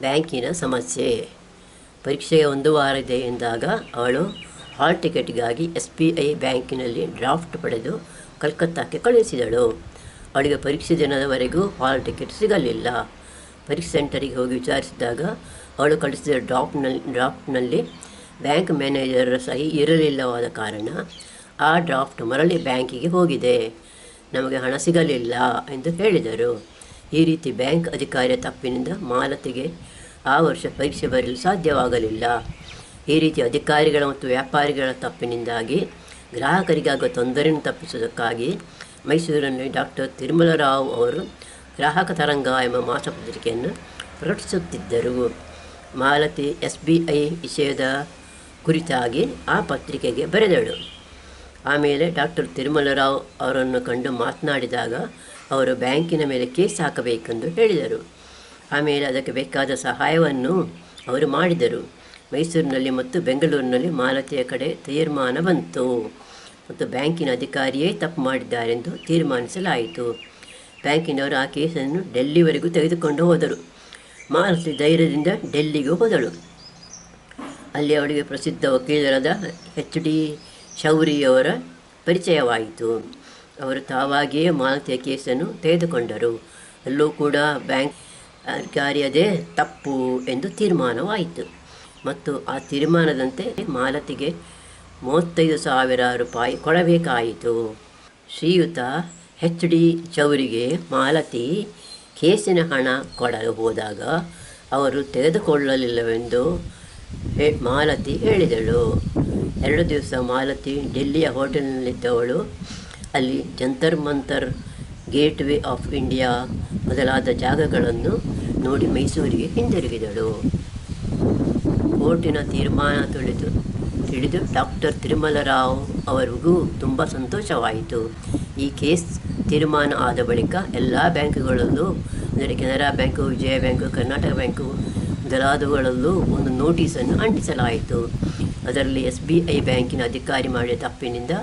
ಬ್ಯಾಂಕಿನ ಸಮಸ್ಯೆ. ಪರೀಕ್ಷೆಗೆ 1 ವಾರ ಇದೆ ಎಂದಾಗ ಅವಳು ಹಾಲ್ ಟಿಕೆಟ್ಗಾಗಿ SBI ಬ್ಯಾಂಕಿನಲ್ಲಿ ಡ್ರಾಫ್ಟ್ ಪಡೆದು ಕಲ್ಕತ್ತಾಕ್ಕೆ ಕಳುಹಿಸಿದಳು. ಅವಳಿಗೆ ಪರೀಕ್ಷೆ ದಿನದವರೆಗೂ ಹಾಲ್ ಟಿಕೆಟ್ ಸಿಗಲಿಲ್ಲ. ಪರೀಕ್ಷೆ ಸೆಂಟರಿಗೆ ಹೋಗಿ ವಿಚಾರಿಸಿದಾಗ ಅವಳು ಕಳಿಸಿದ ಡ್ರಾಫ್ಟ್ನಲ್ಲಿ ಬ್ಯಾಂಕ್ ಮ್ಯಾನೇಜರ್ ಸಹಿ ಇರಲಿಲ್ಲವಾದ ಕಾರಣ ಆ ಡ್ರಾಫ್ಟ್ ಮರಳಿ ಬ್ಯಾಂಕಿಗೆ ಹೋಗಿದೆ, ನಮಗೆ ಹಣ ಸಿಗಲಿಲ್ಲ ಎಂದು ಹೇಳಿದರು. ಈ ರೀತಿ ಬ್ಯಾಂಕ್ ಅಧಿಕಾರಿಯ ತಪ್ಪಿನಿಂದ ಮಾಲತಿಗೆ ಆ ವರ್ಷ ಪರೀಕ್ಷೆ ಬರೆಯಲು ಸಾಧ್ಯವಾಗಲಿಲ್ಲ. ಈ ರೀತಿ ಅಧಿಕಾರಿಗಳ ಮತ್ತು ವ್ಯಾಪಾರಿಗಳ ತಪ್ಪಿನಿಂದಾಗಿ ಗ್ರಾಹಕರಿಗಾಗುವ ತೊಂದರೆಯನ್ನು ತಪ್ಪಿಸುವುದಕ್ಕಾಗಿ ಮೈಸೂರಿನಲ್ಲಿ ಡಾಕ್ಟರ್ ತಿರುಮಲರಾವ್ ಅವರು ಗ್ರಾಹಕ ತರಂಗ ಎಂಬ ಮಾಸಪತ್ರಿಕೆಯನ್ನು ಪ್ರಕಟಿಸುತ್ತಿದ್ದರು. ಮಾಲತಿ SBI ವಿಷಯದ ಕುರಿತಾಗಿ ಆ ಪತ್ರಿಕೆಗೆ ಬರೆದಳು. ಆಮೇಲೆ ಡಾಕ್ಟರ್ ತಿರುಮಲರಾವ್ ಅವರನ್ನು ಕಂಡು ಮಾತನಾಡಿದಾಗ ಅವರು ಬ್ಯಾಂಕಿನ ಮೇಲೆ ಕೇಸ್ ಹಾಕಬೇಕೆಂದು ಹೇಳಿದರು. ಆಮೇಲೆ ಅದಕ್ಕೆ ಬೇಕಾದ ಸಹಾಯವನ್ನು ಅವರು ಮಾಡಿದರು. ಮೈಸೂರಿನಲ್ಲಿ ಮತ್ತು ಬೆಂಗಳೂರಿನಲ್ಲಿ ಮಾಲತಿಯ ಕಡೆ ತೀರ್ಮಾನ ಬಂತು ಮತ್ತು ಬ್ಯಾಂಕಿನ ಅಧಿಕಾರಿಯೇ ತಪ್ಪು ಮಾಡಿದ್ದಾರೆಂದು ತೀರ್ಮಾನಿಸಲಾಯಿತು. ಬ್ಯಾಂಕಿನವರು ಆ ಕೇಸನ್ನು ಡೆಲ್ಲಿವರೆಗೂ ತೆಗೆದುಕೊಂಡು ಹೋದರು. ಮಾಲತಿ ಧೈರ್ಯದಿಂದ ಡೆಲ್ಲಿಗೆ ಹೋದಳು. ಅಲ್ಲಿ ಅವಳಿಗೆ ಪ್ರಸಿದ್ಧ ವಕೀಲರಾದ HD ಶೌರಿಯವರ ಪರಿಚಯವಾಯಿತು. ಅವರು ತಾವಾಗಿಯೇ ಮಾಲತಿಯ ಕೇಸನ್ನು ತೆಗೆದುಕೊಂಡರು. ಅಲ್ಲೂ ಕೂಡ ಬ್ಯಾಂಕ್ ಅಧಿಕಾರಿಯದೇ ತಪ್ಪು ಎಂದು ತೀರ್ಮಾನವಾಯಿತು ಮತ್ತು ಆ ತೀರ್ಮಾನದಂತೆ ಮಾಲತಿಗೆ 35,000 ರೂಪಾಯಿ ಕೊಡಬೇಕಾಯಿತು. ಶ್ರೀಯುತ HD ಚೌರಿಗೆ ಮಾಲತಿ ಕೇಸಿನ ಹಣ ಕೊಡಲು ಹೋದಾಗ ಅವರು ತೆಗೆದುಕೊಳ್ಳಲಿಲ್ಲವೆಂದು ಮಾಲತಿ ಹೇಳಿದಳು. 2 ದಿವಸ ಮಾಲತಿ ಡೆಲ್ಲಿಯ ಹೋಟೆಲ್ನಲ್ಲಿದ್ದವಳು. ಅಲ್ಲಿ Jantar Mantar, gate way of India ಮೊದಲಾದ ಜಾಗಗಳನ್ನು ನೋಡಿ ಮೈಸೂರಿಗೆ ಹಿಂದಿರುಗಿದಳು. ಕೋರ್ಟಿನ ತೀರ್ಮಾನ ತಿಳಿದು ಡಾಕ್ಟರ್ ತಿರುಮಲರಾವ್ ಅವರಿಗೂ ತುಂಬ ಸಂತೋಷವಾಯಿತು. ಈ ಕೇಸ್ ತೀರ್ಮಾನ ಆದ ಬಳಿಕ ಎಲ್ಲ ಬ್ಯಾಂಕುಗಳಲ್ಲೂ, ಅಂದರೆ ಕೆನರಾ ಬ್ಯಾಂಕು, ವಿಜಯ ಬ್ಯಾಂಕು, ಕರ್ನಾಟಕ ಬ್ಯಾಂಕು ಮೊದಲಾದವುಗಳಲ್ಲೂ ಒಂದು ನೋಟಿಸನ್ನು ಅಂಟಿಸಲಾಯಿತು. ಅದರಲ್ಲಿ SBI ಬ್ಯಾಂಕಿನ ಅಧಿಕಾರಿ ಮಾಡಿದ ತಪ್ಪಿನಿಂದ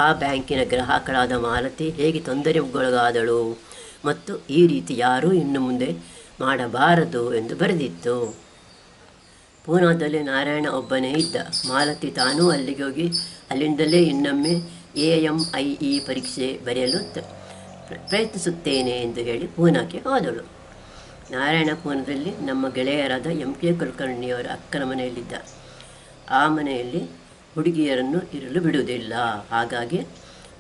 ಆ ಬ್ಯಾಂಕಿನ ಗ್ರಾಹಕರಾದ ಮಾಲತಿ ಹೇಗೆ ತೊಂದರೆಗೊಳಗಾದಳು ಮತ್ತು ಈ ರೀತಿ ಯಾರೂ ಇನ್ನು ಮುಂದೆ ಮಾಡಬಾರದು ಎಂದು ಬರೆದಿತ್ತು. ಪೂನಾದಲ್ಲಿ ನಾರಾಯಣ ಒಬ್ಬನೇ ಇದ್ದ. ಮಾಲತಿ ತಾನೂ ಅಲ್ಲಿಗೆ ಹೋಗಿ ಅಲ್ಲಿಂದಲೇ ಇನ್ನೊಮ್ಮೆ AMIE ಪರೀಕ್ಷೆ ಬರೆಯಲು ಪ್ರಯತ್ನಿಸುತ್ತೇನೆ ಎಂದು ಹೇಳಿ ಪೂನಾಕ್ಕೆ ಹೋದಳು. ನಾರಾಯಣ ಪೂನಾದಲ್ಲಿ ನಮ್ಮ ಗೆಳೆಯರಾದ MK ಕುಲಕರ್ಣಿಯವರ ಅಕ್ಕನ ಮನೆಯಲ್ಲಿದ್ದ. ಆ ಮನೆಯಲ್ಲಿ ಹುಡುಗಿಯರನ್ನು ಇರಲು ಬಿಡುವುದಿಲ್ಲ. ಹಾಗಾಗಿ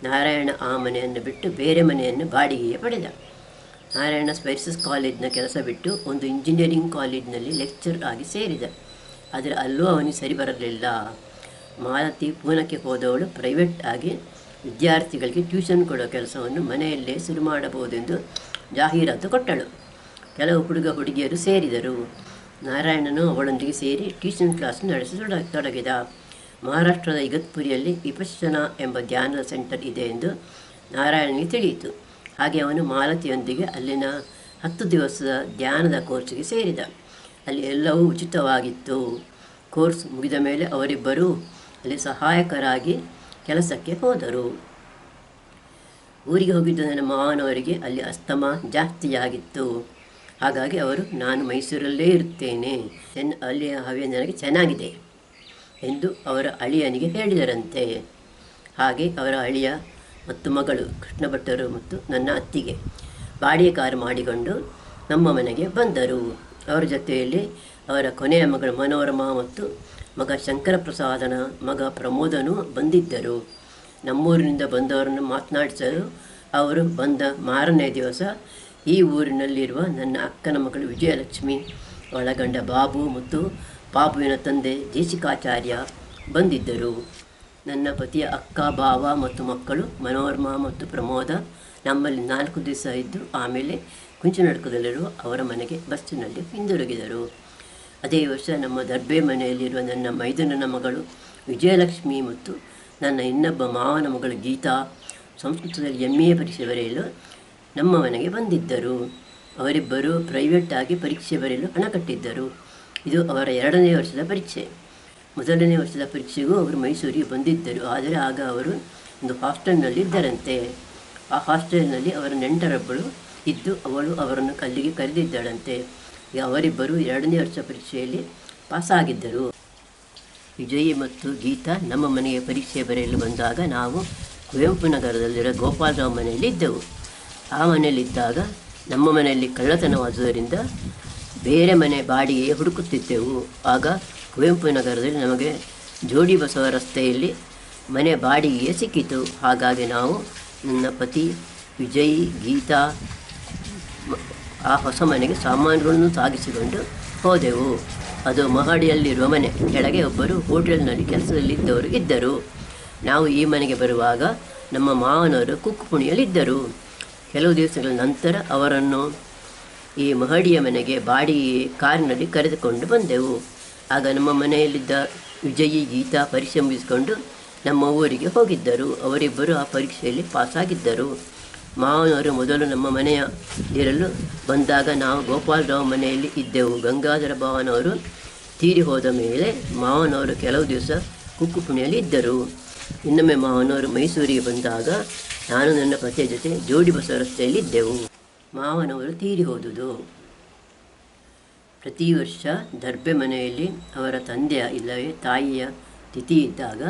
ನಾರಾಯಣ ಆ ಮನೆಯನ್ನು ಬಿಟ್ಟು ಬೇರೆ ಮನೆಯನ್ನು ಬಾಡಿಗೆಗೆ ಪಡೆದ. ನಾರಾಯಣ ಸ್ಪೈಸಸ್ ಕಾಲೇಜಿನ ಕೆಲಸ ಬಿಟ್ಟು ಒಂದು ಇಂಜಿನಿಯರಿಂಗ್ ಕಾಲೇಜಿನಲ್ಲಿ ಲೆಕ್ಚರ್ ಆಗಿ ಸೇರಿದ. ಆದರೆ ಅಲ್ಲೂ ಅವನಿಗೆ ಸರಿ ಬರಲಿಲ್ಲ. ಮಾಲತಿ ಪೂನಾಕ್ಕೆ ಹೋದವಳು ಪ್ರೈವೇಟ್ ಆಗಿ ವಿದ್ಯಾರ್ಥಿಗಳಿಗೆ ಟ್ಯೂಷನ್ ಕೊಡೋ ಕೆಲಸವನ್ನು ಮನೆಯಲ್ಲೇ ಶುರು ಮಾಡಬಹುದೆಂದು ಜಾಹೀರಾತು ಕೊಟ್ಟಳು. ಕೆಲವು ಹುಡುಗಿಯರು ಸೇರಿದರು. ನಾರಾಯಣನು ಅವಳೊಂದಿಗೆ ಸೇರಿ ಟ್ಯೂಷನ್ ಕ್ಲಾಸ್ ನಡೆಸತೊಡಗಿದ. ಮಹಾರಾಷ್ಟ್ರದ ಇಗತ್ಪುರಿಯಲ್ಲಿ ವಿಪಶ್ಯನಾ ಎಂಬ ಧ್ಯಾನದ ಸೆಂಟರ್ ಇದೆ ಎಂದು ನಾರಾಯಣನಿಗೆ ತಿಳಿಯಿತು. ಹಾಗೆ ಅವನು ಮಾಲತಿಯೊಂದಿಗೆ ಅಲ್ಲಿನ 10 ದಿವಸದ ಧ್ಯಾನದ ಕೋರ್ಸ್ಗೆ ಸೇರಿದ. ಅಲ್ಲಿ ಎಲ್ಲವೂ ಉಚಿತವಾಗಿತ್ತು. ಕೋರ್ಸ್ ಮುಗಿದ ಮೇಲೆ ಅವರಿಬ್ಬರೂ ಅಲ್ಲಿ ಸಹಾಯಕರಾಗಿ ಕೆಲಸಕ್ಕೆ ಹೋದರು. ಊರಿಗೆ ಹೋಗಿದ್ದ ನನ್ನ ಮಾವನವರಿಗೆ ಅಲ್ಲಿ ಅಸ್ತಮಾ ಜಾಸ್ತಿಯಾಗಿತ್ತು. ಹಾಗಾಗಿ ಅವರು ನಾನು ಮೈಸೂರಲ್ಲೇ ಇರುತ್ತೇನೆ, ಅಲ್ಲಿಯ ಹವ್ಯ ನನಗೆ ಚೆನ್ನಾಗಿದೆ ಎಂದು ಅವರ ಅಳಿಯನಿಗೆ ಹೇಳಿದರಂತೆ. ಹಾಗೆ ಅವರ ಅಳಿಯ ಮತ್ತು ಮಗಳು ಕೃಷ್ಣ ಭಟ್ಟರು ಮತ್ತು ನನ್ನ ಅತ್ತಿಗೆ ಬಾಡಿಗೆ ಕಾರು ಮಾಡಿಕೊಂಡು ನಮ್ಮ ಮನೆಗೆ ಬಂದರು. ಅವರ ಜೊತೆಯಲ್ಲಿ ಅವರ ಕೊನೆಯ ಮಗಳು ಮನೋರಮಾ ಮತ್ತು ಮಗ ಶಂಕರಪ್ರಸಾದನ ಮಗ ಪ್ರಮೋದನೂ ಬಂದಿದ್ದರು. ನಮ್ಮೂರಿನಿಂದ ಬಂದವರನ್ನು ಮಾತನಾಡಿಸಲು ಅವರು ಬಂದ ಮಾರನೇ ದಿವಸ ಈ ಊರಿನಲ್ಲಿರುವ ನನ್ನ ಅಕ್ಕನ ಮಗಳು ವಿಜಯಲಕ್ಷ್ಮಿ, ಅವಳ ಗಂಡ ಬಾಬು ಮತ್ತು ಬಾಬುವಿನ ತಂದೆ ದೇಶಿಕಾಚಾರ್ಯ ಬಂದಿದ್ದರು. ನನ್ನ ಪತಿಯ ಅಕ್ಕ, ಭಾವ ಮತ್ತು ಮಕ್ಕಳು ಮನೋರಮಾ ಮತ್ತು ಪ್ರಮೋದ ನಮ್ಮಲ್ಲಿ 4 ದಿವಸ ಇದ್ದು ಆಮೇಲೆ ಕುಂಚನಡ್ಕದಲ್ಲಿರುವ ಅವರ ಮನೆಗೆ ಬಸ್ಸಿನಲ್ಲಿ ಹಿಂದಿರುಗಿದರು. ಅದೇ ವರ್ಷ ನಮ್ಮ ದರ್ಬೆ ಮನೆಯಲ್ಲಿರುವ ನನ್ನ ಮೈದುನನ ಮಗಳು ವಿಜಯಲಕ್ಷ್ಮಿ ಮತ್ತು ನನ್ನ ಇನ್ನೊಬ್ಬ ಮಾವನ ಮಗಳು ಗೀತಾ ಸಂಸ್ಕೃತದಲ್ಲಿ MA ಪರೀಕ್ಷೆ ಬರೆಯಲು ನಮ್ಮ ಮನೆಗೆ ಬಂದಿದ್ದರು. ಅವರಿಬ್ಬರು ಪ್ರೈವೇಟ್ ಆಗಿ ಪರೀಕ್ಷೆ ಬರೆಯಲು ಹಣ ಕಟ್ಟಿದ್ದರು. ಇದು ಅವರ 2ನೇ ವರ್ಷದ ಪರೀಕ್ಷೆ. 1ನೇ ವರ್ಷದ ಪರೀಕ್ಷೆಗೂ ಅವರು ಮೈಸೂರಿಗೆ ಬಂದಿದ್ದರು. ಆದರೆ ಆಗ ಅವರು ಒಂದು ಹಾಸ್ಟೆಲ್ನಲ್ಲಿ ಇದ್ದರಂತೆ. ಆ ಹಾಸ್ಟೆಲ್ನಲ್ಲಿ ಅವರ ನೆಂಟರೊಬ್ಬಳು ಇದ್ದು ಅವಳು ಅವರನ್ನು ಅಲ್ಲಿಗೆ ಕರೆದಿದ್ದಳಂತೆ. ಈಗ ಅವರಿಬ್ಬರು 2ನೇ ವರ್ಷ ಪರೀಕ್ಷೆಯಲ್ಲಿ ಪಾಸಾಗಿದ್ದರು. ವಿಜಯಿ ಮತ್ತು ಗೀತಾ ನಮ್ಮ ಮನೆಗೆ ಪರೀಕ್ಷೆ ಬರೆಯಲು ಬಂದಾಗ ನಾವು ಕುವೆಂಪು ನಗರದಲ್ಲಿರೋ ಗೋಪಾಲರಾವ್ ಮನೆಯಲ್ಲಿ ಇದ್ದೆವು. ಆ ಮನೆಯಲ್ಲಿದ್ದಾಗ ನಮ್ಮ ಮನೆಯಲ್ಲಿ ಕಳ್ಳತನವಾದುದರಿಂದ ಬೇರೆ ಮನೆ ಬಾಡಿಗೆಗೆ ಹುಡುಕುತ್ತಿದ್ದೆವು. ಆಗ ಕುವೆಂಪು ನಗರದಲ್ಲಿ ನಮಗೆ ಜೋಡಿ ಬಸವ ರಸ್ತೆಯಲ್ಲಿ ಮನೆ ಬಾಡಿಗೆಗೆ ಸಿಕ್ಕಿತು. ಹಾಗಾಗಿ ನಾವು ನನ್ನ ಪತಿ ವಿಜಯ್ ಗೀತಾ ಆ ಹೊಸ ಮನೆಗೆ ಸಾಮಾನುಗಳನ್ನು ಸಾಗಿಸಿಕೊಂಡು ಹೋದೆವು. ಅದು ಮಹಡಿಯಲ್ಲಿರುವ ಮನೆ. ಕೆಳಗೆ ಒಬ್ಬರು ಹೋಟೆಲ್ನಲ್ಲಿ ಕೆಲಸದಲ್ಲಿದ್ದವರು ಇದ್ದರು. ನಾವು ಈ ಮನೆಗೆ ಬರುವಾಗ ನಮ್ಮ ಮಾವನವರು ಕುಕ್ಕುಪುಣಿಯಲ್ಲಿದ್ದರು. ಕೆಲವು ದಿವಸಗಳ ನಂತರ ಅವರನ್ನು ಈ ಮಹಡಿಯ ಮನೆಗೆ ಬಾಡಿಗೆ ಕಾರಿನಲ್ಲಿ ಕರೆದುಕೊಂಡು ಬಂದೆವು. ಆಗ ನಮ್ಮ ಮನೆಯಲ್ಲಿದ್ದ ವಿಜಯಿ ಗೀತಾ ಪರೀಕ್ಷೆ ಮುಗಿಸಿಕೊಂಡು ನಮ್ಮ ಊರಿಗೆ ಹೋಗಿದ್ದರು. ಅವರಿಬ್ಬರು ಆ ಪರೀಕ್ಷೆಯಲ್ಲಿ ಪಾಸಾಗಿದ್ದರು. ಮಾವನವರು ಮೊದಲು ನಮ್ಮ ಮನೆಯ ಇರಲು ಬಂದಾಗ ನಾವು ಗೋಪಾಲರಾವ್ ಮನೆಯಲ್ಲಿ ಇದ್ದೆವು. ಗಂಗಾಧರ ಭಾವನವರು ತೀರಿ ಹೋದ ಮೇಲೆ ಮಾವನವರು ಕೆಲವು ದಿವಸ ಕುಕ್ಕುಪುಣಿಯಲ್ಲಿ ಇದ್ದರು. ಇನ್ನೊಮ್ಮೆ ಮಾವನವರು ಮೈಸೂರಿಗೆ ಬಂದಾಗ ನಾನು ನನ್ನ ಪತಿಯ ಜೊತೆ ಜೋಡಿ ಬಸವ ರಸ್ತೆಯಲ್ಲಿ ಇದ್ದೆವು. ಮಾವನವರು ತೀರಿ ಹೋದುದು. ಪ್ರತಿ ವರ್ಷ ದರ್ಬೆ ಮನೆಯಲ್ಲಿ ಅವರ ತಂದೆಯ ಇಲ್ಲವೇ ತಾಯಿಯ ತಿಥಿ ಇದ್ದಾಗ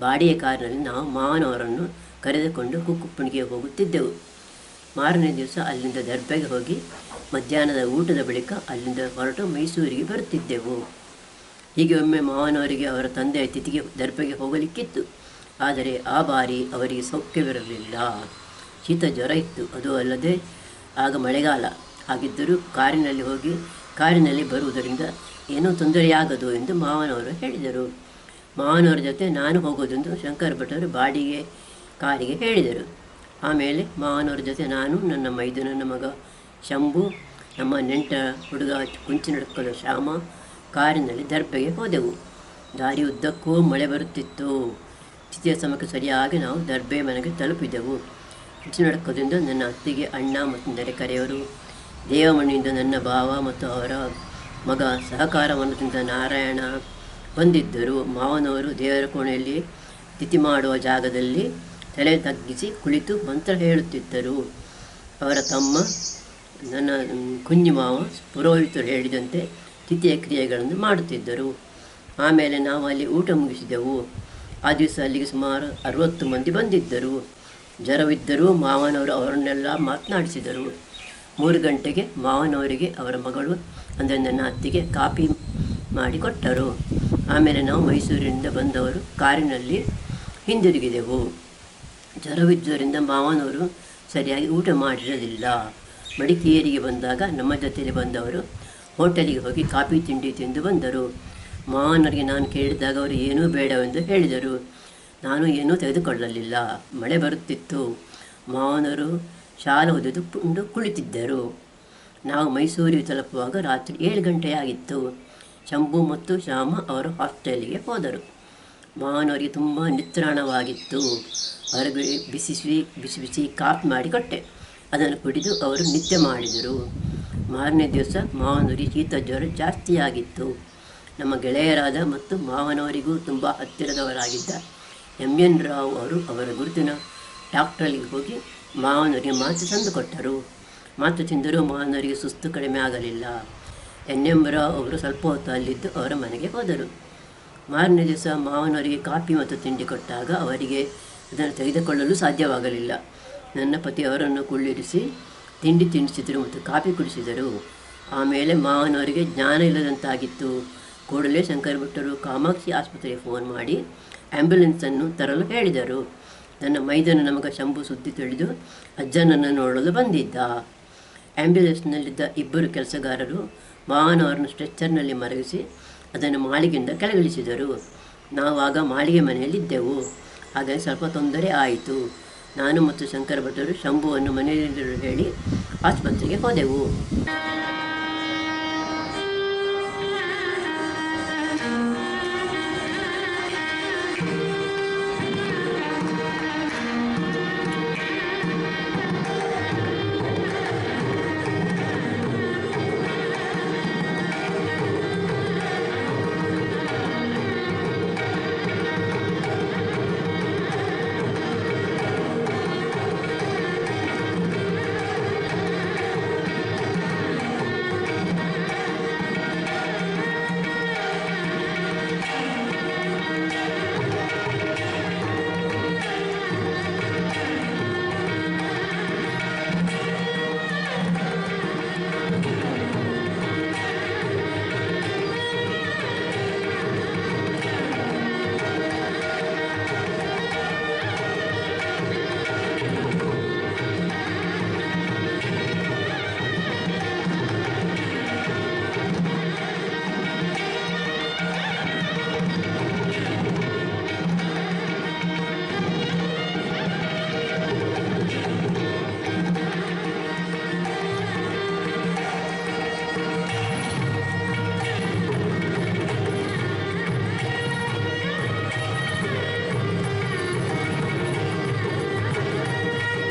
ಬಾಡಿಗೆ ಕಾರಿನಲ್ಲಿ ನಾವು ಮಾವನವರನ್ನು ಕರೆದುಕೊಂಡು ಕುಕ್ಕುಪುಣಿಗೆ ಹೋಗುತ್ತಿದ್ದೆವು. ಮಾರನೇ ದಿವಸ ಅಲ್ಲಿಂದ ದರ್ಬೆಗೆ ಹೋಗಿ ಮಧ್ಯಾಹ್ನದ ಊಟದ ಬಳಿಕ ಅಲ್ಲಿಂದ ಹೊರಟು ಮೈಸೂರಿಗೆ ಬರುತ್ತಿದ್ದೆವು. ಹೀಗೆ ಒಮ್ಮೆ ಮಾವನವರಿಗೆ ಅವರ ತಂದೆಯ ತಿಥಿಗೆ ದರ್ಬೆಗೆ ಹೋಗಲಿಕ್ಕಿತ್ತು. ಆದರೆ ಆ ಬಾರಿ ಅವರಿಗೆ ಸೌಖ್ಯವಿರಲಿಲ್ಲ. ಶೀತ ಜ್ವರ ಇತ್ತು. ಅದು ಅಲ್ಲದೆ ಆಗ ಮಳೆಗಾಲ. ಹಾಗಿದ್ದರೂ ಕಾರಿನಲ್ಲಿ ಬರುವುದರಿಂದ ಏನೂ ತೊಂದರೆಯಾಗದು ಎಂದು ಮಾವನವರು ಹೇಳಿದರು. ಮಾವನವರ ಜೊತೆ ನಾನು ಹೋಗೋದೆಂದು ಶಂಕರ ಭಟ್ಟರು ಬಾಡಿಗೆ ಕಾರಿಗೆ ಹೇಳಿದರು. ಆಮೇಲೆ ಮಾವನವರ ಜೊತೆ ನಾನು, ನನ್ನ ಮೈದುನನ ಮಗ ಶಂಭು, ನಮ್ಮ ನೆಂಟ ಹುಡುಗ ಕುಂಚಿನಡ್ಕದ ಶ್ಯಾಮ ಕಾರಿನಲ್ಲಿ ದರ್ಬೆಗೆ ಹೋದೆವು. ದಾರಿ ಉದ್ದಕ್ಕೂ ಮಳೆ ಬರುತ್ತಿತ್ತು. ತಿಥಿಯ ಸಮಯಕ್ಕೆ ಸರಿಯಾಗಿ ನಾವು ದರ್ಬೆ ಮನೆಗೆ ತಲುಪಿದೆವು. ಕುಂಚಿನಡ್ಕದಿಂದ ನನ್ನ ಅತ್ತಿಗೆ, ಅಣ್ಣ ಮತ್ತು ನೆರೆಕರೆಯವರು, ದೇವಮಣಿಯಿಂದ ನನ್ನ ಭಾವ ಮತ್ತು ಅವರ ಮಗ, ಸಹಕಾರ ವನದಿಂದ ನಾರಾಯಣ ಬಂದಿದ್ದರು. ಮಾವನವರು ದೇವರ ಕೋಣೆಯಲ್ಲಿ ತಿಥಿ ಮಾಡುವ ಜಾಗದಲ್ಲಿ ತಲೆ ತಗ್ಗಿಸಿ ಕುಳಿತು ಮಂತ್ರ ಹೇಳುತ್ತಿದ್ದರು. ಅವರ ತಮ್ಮ ನನ್ನ ಕುಂಜಿ ಮಾವ ಪುರೋಹಿತರು ಹೇಳಿದಂತೆ ತಿಥಿಯ ಕ್ರಿಯೆಗಳನ್ನು ಮಾಡುತ್ತಿದ್ದರು. ಆಮೇಲೆ ನಾವು ಅಲ್ಲಿ ಊಟ ಮುಗಿಸಿದೆವು. ಆ ದಿವಸ ಅಲ್ಲಿಗೆ ಸುಮಾರು 60 ಮಂದಿ ಬಂದಿದ್ದರು. ಜ್ವರವಿದ್ದರೂ ಮಾವನವರು ಅವರನ್ನೆಲ್ಲ ಮಾತನಾಡಿಸಿದರು. 3 ಗಂಟೆಗೆ ಮಾವನವರಿಗೆ ಅವರ ಮಗಳು ಅಂದರೆ ನನ್ನ ಅತ್ತಿಗೆ ಕಾಫಿ ಮಾಡಿಕೊಟ್ಟರು. ಆಮೇಲೆ ನಾವು ಮೈಸೂರಿನಿಂದ ಬಂದವರು ಕಾರಿನಲ್ಲಿ ಹಿಂದಿರುಗಿದೆವು. ಜ್ವರವಿದ್ದುದರಿಂದ ಮಾವನವರು ಸರಿಯಾಗಿ ಊಟ ಮಾಡಿರಲಿಲ್ಲ. ಮಡಿಕೇರಿಗೆ ಬಂದಾಗ ನಮ್ಮ ಜೊತೆಯಲ್ಲಿ ಬಂದವರು ಹೋಟೆಲಿಗೆ ಹೋಗಿ ಕಾಫಿ ತಿಂಡಿ ತಿಂದು ಬಂದರು. ಮಾವನವರಿಗೆ ನಾನು ಕೇಳಿದಾಗ ಅವರು ಏನೂ ಬೇಡವೆಂದು ಹೇಳಿದರು. ನಾನು ಏನೂ ತೆಗೆದುಕೊಳ್ಳಲಿಲ್ಲ. ಮಳೆ ಬರುತ್ತಿತ್ತು. ಮಾವನವರು ಶಾಲೆ ಓದಿದುಕೊಂಡು ಕುಳಿತಿದ್ದರು. ನಾವು ಮೈಸೂರಿಗೆ ತಲುಪುವಾಗ ರಾತ್ರಿ 7 ಗಂಟೆಯಾಗಿತ್ತು. ಶಂಭು ಮತ್ತು ಶ್ಯಾಮ ಅವರು ಹಾಸ್ಟೆಲಿಗೆ ಹೋದರು. ಮಾವನವರಿಗೆ ತುಂಬ ನಿತ್ರಾಣವಾಗಿತ್ತು. ಹೊರಗೆ ಬಿಸಿ ಬಿಸಿ ಕಾಫಿ ಮಾಡಿಕೊಟ್ಟೆ. ಅದನ್ನು ಕುಡಿದು ಅವರು ನಿದ್ದೆ ಮಾಡಿದರು. ಮಾರನೇ ದಿವಸ ಮಾವನವರಿಗೆ ಶೀತ ಜ್ವರ ಜಾಸ್ತಿಯಾಗಿತ್ತು. ನಮ್ಮ ಗೆಳೆಯರಾದ ಮತ್ತು ಮಾವನವರಿಗೂ ತುಂಬ ಹತ್ತಿರದವರಾಗಿದ್ದ MN ರಾವ್ ಅವರು ಅವರ ಗುರುತಿನ ಡಾಕ್ಟ್ರಲ್ಲಿಗೆ ಹೋಗಿ ಮಾವನವರಿಗೆ ಮಾತು ತಂದು ಕೊಟ್ಟರು. ಮಾತು ತಿಂದರೂ ಮಾವನವರಿಗೆ ಸುಸ್ತು ಕಡಿಮೆ ಆಗಲಿಲ್ಲ. NM ರಾವ್ ಅವರು ಸ್ವಲ್ಪ ಹೊತ್ತು ಅಲ್ಲಿದ್ದು ಅವರ ಮನೆಗೆ ಹೋದರು. ಮಾರನೇ ದಿವಸ ಮಾವನವರಿಗೆ ಕಾಫಿ ಮತ್ತು ತಿಂಡಿ ಕೊಟ್ಟಾಗ ಅವರಿಗೆ ಅದನ್ನು ತೆಗೆದುಕೊಳ್ಳಲು ಸಾಧ್ಯವಾಗಲಿಲ್ಲ. ನನ್ನ ಪತಿ ಅವರನ್ನು ಕುಳ್ಳಿರಿಸಿ ತಿಂಡಿ ತಿನ್ನಿಸಿದರು ಮತ್ತು ಕಾಫಿ ಕುಡಿಸಿದರು. ಆಮೇಲೆ ಮಾವನವರಿಗೆ ಜ್ಞಾನ ಇಲ್ಲದಂತಾಗಿತ್ತು. ಕೂಡಲೇ ಶಂಕರ ಭಟ್ಟರು ಕಾಮಾಕ್ಷಿ ಆಸ್ಪತ್ರೆಗೆ ಫೋನ್ ಮಾಡಿ ಆ್ಯಂಬ್ಯುಲೆನ್ಸನ್ನು ತರಲು ಹೇಳಿದರು. ನನ್ನ ಮೈದನ ಮಗ ಶಂಭು ಸುದ್ದಿ ತಿಳಿದು ಅಜ್ಜನನ್ನು ನೋಡಲು ಬಂದಿದ್ದ. ಆ್ಯಂಬ್ಯುಲೆನ್ಸ್ನಲ್ಲಿದ್ದ 2 ಕೆಲಸಗಾರರು ಮಾವನವರನ್ನು ಸ್ಟ್ರೆಚ್ಚರ್ನಲ್ಲಿ ಮಲಗಿಸಿ ಅದನ್ನು ಮಾಳಿಗೆಯಿಂದ ಕೆಳಗಿಳಿಸಿದರು. ನಾವು ಆಗ ಮಾಳಿಗೆ ಮನೆಯಲ್ಲಿದ್ದೆವು. ಹಾಗಾಗಿ ಸ್ವಲ್ಪ ತೊಂದರೆ ಆಯಿತು. ನಾನು ಮತ್ತು ಶಂಕರ ಭಟ್ಟರು ಶಂಭುವನ್ನು ಮನೆಯಲ್ಲಿ ಹೇಳಿ ಆಸ್ಪತ್ರೆಗೆ ಹೋದೆವು.